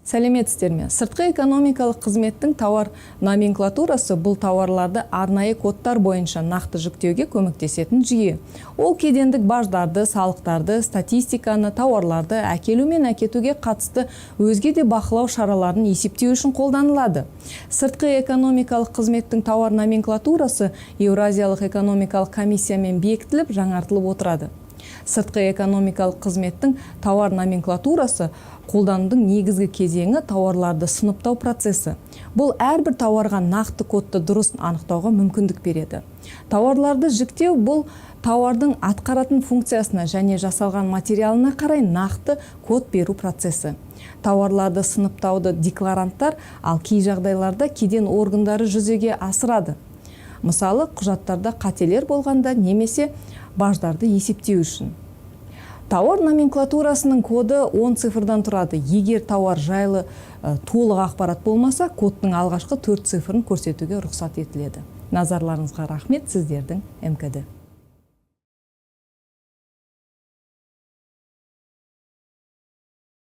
Сәлеметсіздерме? Сыртқы экономикалық қызметтің тауар номенклатурасы бұл тауарларды арнайы кодтар бойынша нақты жүктеуге көмектесетін жүйе. Ол кедендік баждарды, салықтарды, статистиканы, тауарларды әкелу мен әкетуге қатысты өзге де бақылау шараларын есептеу үшін қолданылады. Сыртқы экономикалық қызметтің тауар номенклатурасы Еуразиялық экономикалық комиссиямен бекітіліп, жаңартылып отырады. Сыртқы экономикалық қызметтің тауар номенклатурасы қолданудың негізгі кезеңі тауарларды сыныптау процесі. Бұл әрбір тауарға нақты кодты дұрыс анықтауға мүмкіндік береді. Тауарларды жіктеу бұл тауардың атқаратын функциясына және жасалған материалына қарай нақты код беру процесі. Тауарларды сыныптауды декларанттар, ал кей жағдайларда кеден органдары жүзеге асырады. Мысалы, құжаттарда қателер болғанда немесе баждарды есептеу үшін. Тауар номенклатурасының коды 10 цифрдан тұрады. Егер тауар жайлы толық ақпарат болмаса, кодтың алғашқы 4 цифрын көрсетуге рұқсат етіледі. Назарларыңызға рахмет, сіздердің МКД.